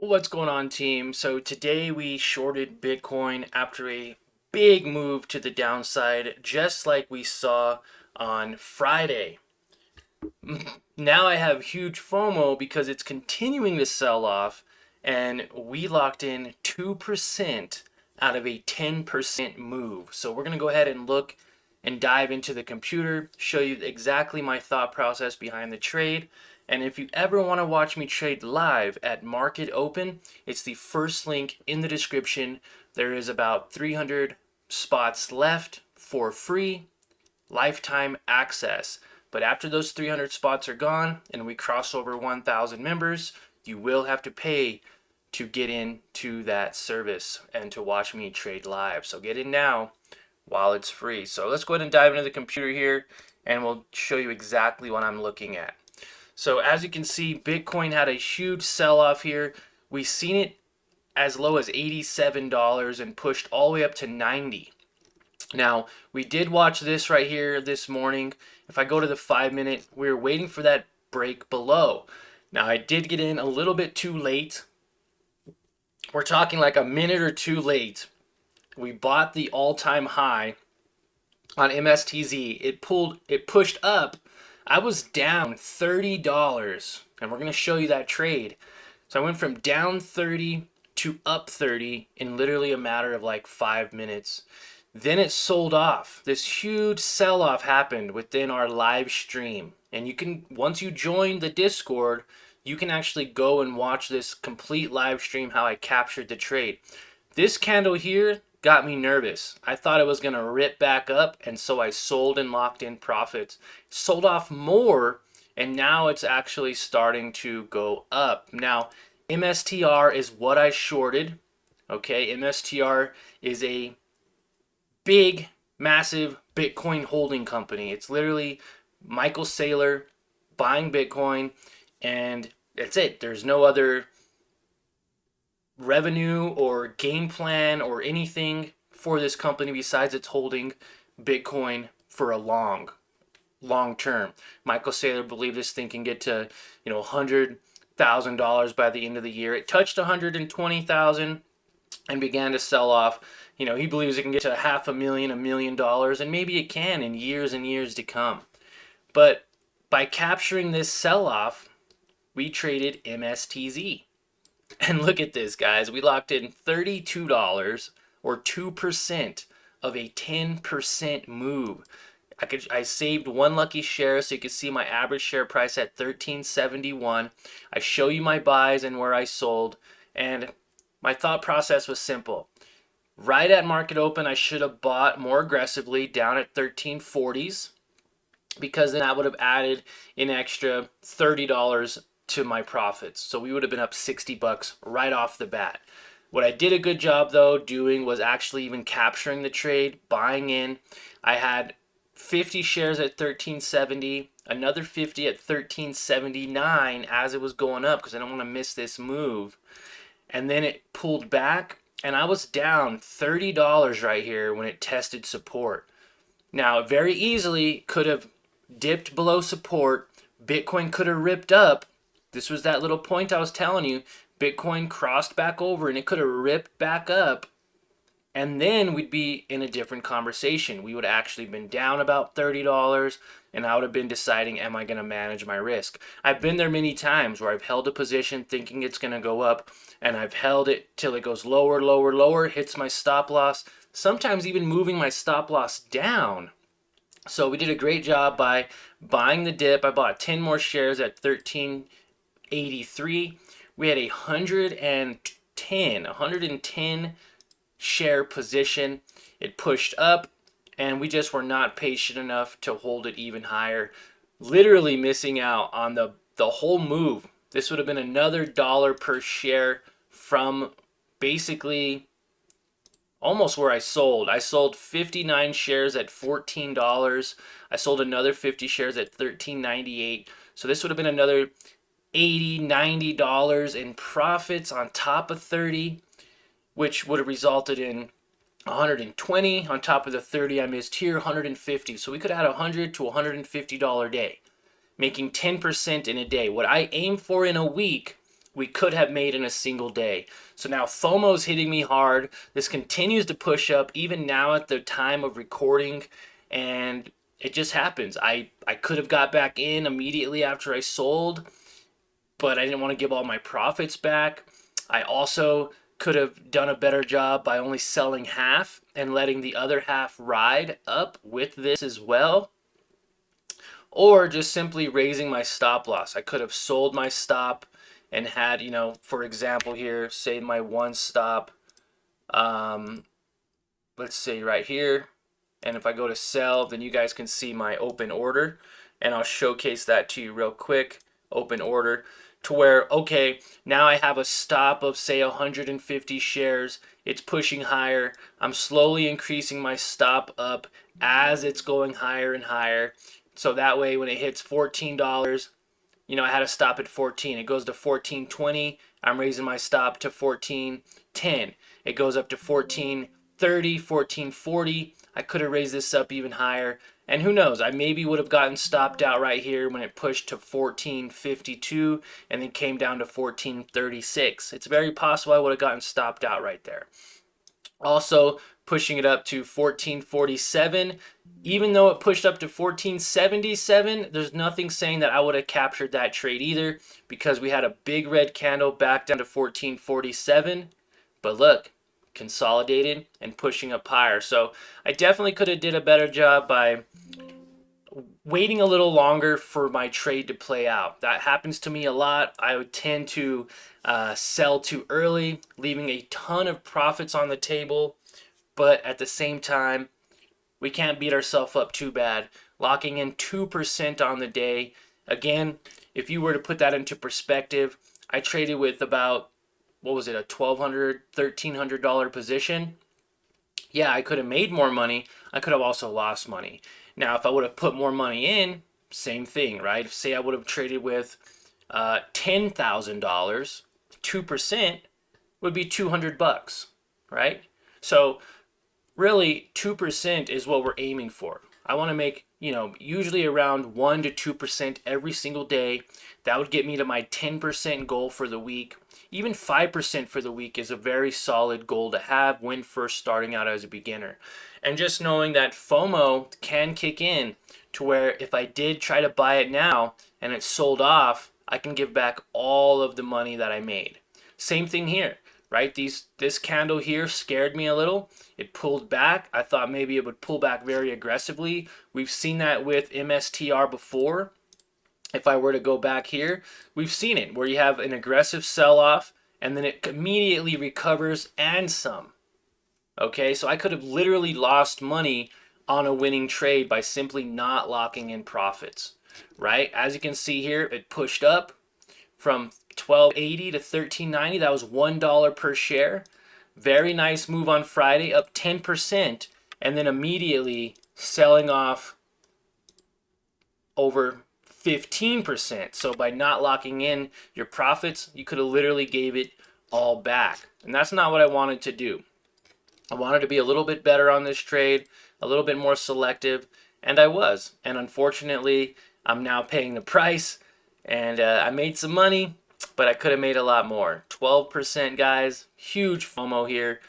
What's going on, team? So today we shorted Bitcoin after a big move to the downside, just like we saw on Friday. Now I have huge FOMO because it's continuing to sell off, and we locked in 2% out of a 10% move. So we're going to go ahead and look and dive into the computer, show you exactly my thought process behind the trade. And if you ever want to watch me trade live at market open, it's the first link in the description. There is about 300 spots left for free lifetime access. But after those 300 spots are gone and we cross over 1,000 members, you will have to pay to get into that service and to watch me trade live. So get in now while it's free. So let's go ahead and dive into the computer here and we'll show you exactly what I'm looking at. So as you can see, Bitcoin had a huge sell-off here. We've seen it as low as $87 and pushed all the way up to 90. Now, we did watch this right here this morning. If I go to the 5-minute, we were waiting for that break below. Now, I did get in a little bit too late. We're talking like a minute or two late. We bought the all-time high on mstz. It pushed up. I was down $30, and we're going to show you that trade. So I went from down 30 to up 30 in literally a matter of like 5 minutes. Then it sold off. This huge sell-off happened within our live stream. And you can, once you join the Discord, you can actually go and watch this complete live stream how I captured the trade. This candle here got me nervous. I thought it was going to rip back up, and so I sold and locked in profits. Sold off more, and now it's actually starting to go up. Now, mstr is what I shorted. Okay, mstr is a big, massive Bitcoin holding company. It's literally Michael Saylor buying Bitcoin, and that's it. There's no other revenue or game plan or anything for this company besides it's holding Bitcoin for a long term. Michael Saylor believed this thing can get to, $100,000 by the end of the year. It touched 120,000 and began to sell off. He believes it can get to $500,000, $1 million, and maybe it can in years and years to come. But by capturing this sell-off, we traded mstz. And look at this, guys. We locked in $32 or 2% of a 10% move. I saved one lucky share so you can see my average share price at $13.71. I show you my buys and where I sold, and my thought process was simple. Right at market open, I should have bought more aggressively down at 1340s, because then that would have added an extra $30 to my profits. So we would have been up $60 right off the bat. What I did a good job though doing was actually even capturing the trade, buying in. I had 50 shares at 1370, another 50 at 1379 as it was going up because I don't want to miss this move. And then it pulled back, and I was down $30 right here when it tested support. Now, it very easily could have dipped below support. Bitcoin could have ripped up. This was that little point I was telling you. Bitcoin crossed back over and it could have ripped back up. And then we'd be in a different conversation. We would have actually been down about $30, and I would have been deciding, am I going to manage my risk? I've been there many times where I've held a position thinking it's going to go up, and I've held it till it goes lower, lower, lower, hits my stop loss, sometimes even moving my stop loss down. So we did a great job by buying the dip. I bought 10 more shares at 1383. We had 110 share position. It pushed up, and we just were not patient enough to hold it even higher, literally missing out on the whole move. This would have been another dollar per share from basically almost where I sold. I sold 59 shares at $14. I sold another 50 shares at $13.98. So this would have been another $80, $90 in profits on top of 30, which would have resulted in 120 on top of the 30 I missed here, 150. So we could have had $100 to $150 day, making 10% in a day. What I aim for in a week we could have made in a single day. So now FOMO's hitting me hard. This continues to push up even now at the time of recording, and it just happens. I could have got back in immediately after I sold, but I didn't want to give all my profits back. I also could have done a better job by only selling half and letting the other half ride up with this as well, or just simply raising my stop loss. I could have sold my stop and had, for example here, say my one stop, let's say right here, and if I go to sell, then you guys can see my open order, and I'll showcase that to you real quick. Open order to where, okay, now I have a stop of say 150 shares. It's pushing higher. I'm slowly increasing my stop up as it's going higher and higher. So that way when it hits $14, I had a stop at 14. It goes to 14.20. I'm raising my stop to 14.10. It goes up to 14.30, 14.40. I could have raised this up even higher. And who knows, I maybe would have gotten stopped out right here when it pushed to 14.52 and then came down to 14.36. It's very possible I would have gotten stopped out right there. Also, pushing it up to 14.47. Even though it pushed up to 14.77, there's nothing saying that I would have captured that trade either, because we had a big red candle back down to 14.47. But look, consolidated and pushing up higher. So I definitely could have did a better job by waiting a little longer for my trade to play out. That happens to me a lot. I would tend to sell too early, leaving a ton of profits on the table. But at the same time, we can't beat ourselves up too bad. Locking in 2% on the day. Again, if you were to put that into perspective, I traded with about, what was it, a $1,200, $1,300 position. Yeah, I could have made more money. I could have also lost money. Now, if I would have put more money in, same thing, right? Say I would have traded with $10,000, 2% would be $200, right? So really 2% is what we're aiming for. I want to make, usually around 1 to 2% every single day. That would get me to my 10% goal for the week. Even 5% for the week is a very solid goal to have when first starting out as a beginner. And just knowing that FOMO can kick in to where if I did try to buy it now and it sold off, I can give back all of the money that I made. Same thing here, right? This candle here scared me a little. It pulled back. I thought maybe it would pull back very aggressively. We've seen that with mstr before. If I were to go back here, we've seen it where you have an aggressive sell-off and then it immediately recovers and some. Okay, so I could have literally lost money on a winning trade by simply not locking in profits, right? As you can see here, it pushed up from $12.80 to $13.90. That was $1 per share. Very nice move on Friday, up 10%, and then immediately selling off over 15%. So by not locking in your profits, you could have literally gave it all back. And that's not what I wanted to do. I wanted to be a little bit better on this trade, a little bit more selective, and I was. And unfortunately, I'm now paying the price, and I made some money, but I could have made a lot more. 12%, guys. Huge FOMO here.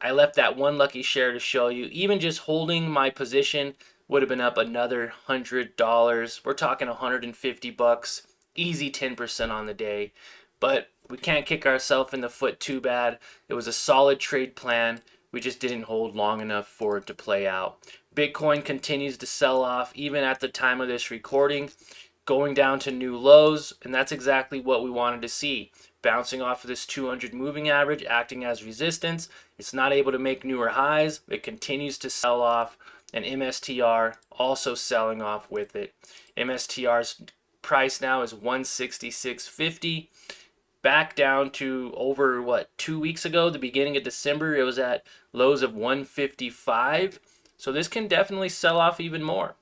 I left that one lucky share to show you. Even just holding my position would have been up another $100. We're talking $150. Easy 10% on the day. But we can't kick ourselves in the foot too bad. It was a solid trade plan. We just didn't hold long enough for it to play out. Bitcoin continues to sell off even at the time of this recording, going down to new lows, and that's exactly what we wanted to see. Bouncing off of this 200 moving average, acting as resistance. It's not able to make newer highs. It continues to sell off, and MSTR also selling off with it. MSTR's price now is 166.50. Back down to over 2 weeks ago, the beginning of December, it was at lows of 155. So this can definitely sell off even more.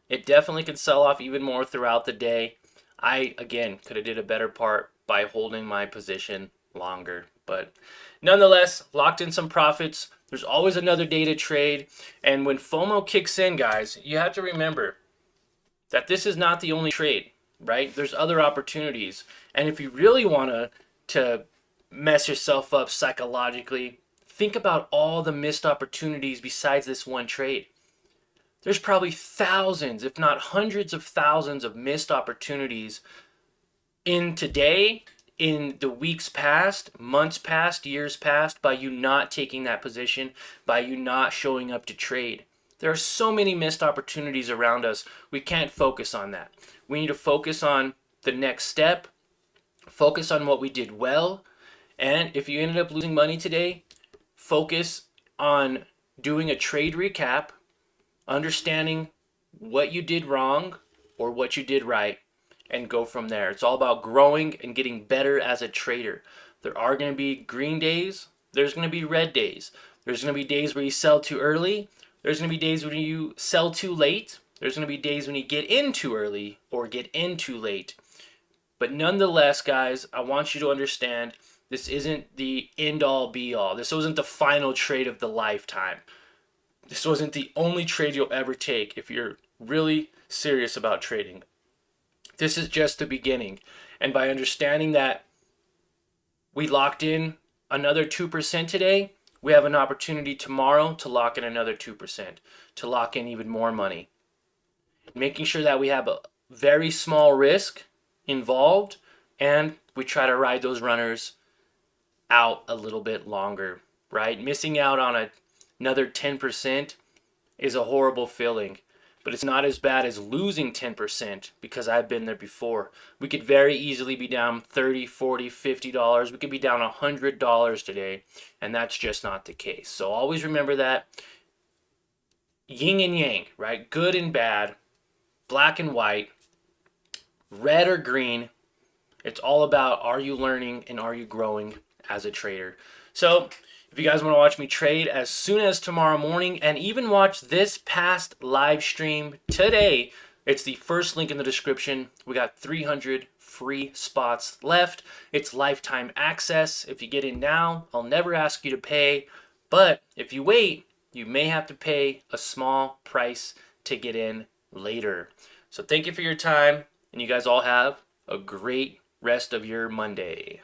It definitely can sell off even more throughout the day. I, again, could have did a better part by holding my position longer. But nonetheless, locked in some profits. There's always another day to trade. And when FOMO kicks in, guys, you have to remember that this is not the only trade. right? There's other opportunities. And if you really want to mess yourself up psychologically, think about all the missed opportunities besides this one trade. There's probably thousands, if not hundreds of thousands of missed opportunities in today, in the weeks past, months past, years past, by you not taking that position, by you not showing up to trade. There are so many missed opportunities around us. We can't focus on that. We need to focus on the next step, focus on what we did well, and if you ended up losing money today, focus on doing a trade recap, understanding what you did wrong or what you did right, and go from there. It's all about growing and getting better as a trader. There are going to be green days, there's going to be red days. There's going to be days where you sell too early, there's going to be days when you sell too late, there's going to be days when you get in too early or get in too late. But nonetheless, guys, I want you to understand this isn't the end all be all. This wasn't the final trade of the lifetime. This wasn't the only trade you'll ever take if you're really serious about trading. This is just the beginning. And by understanding that we locked in another 2% today, we have an opportunity tomorrow to lock in another 2%, to lock in even more money. Making sure that we have a very small risk involved and we try to ride those runners out a little bit longer, right? Missing out on another 10% is a horrible feeling, but it's not as bad as losing 10% because I've been there before. We could very easily be down $30, $40, $50. We could be down $100 today, and that's just not the case. So always remember that yin and yang, right? Good and bad, black and white, red or green. It's all about, are you learning and are you growing as a trader? So if you guys want to watch me trade as soon as tomorrow morning and even watch this past live stream today, it's the first link in the description. We got 300 free spots left. It's lifetime access. If you get in now, I'll never ask you to pay. But if you wait, you may have to pay a small price to get in later. So thank you for your time, and you guys all have a great rest of your Monday.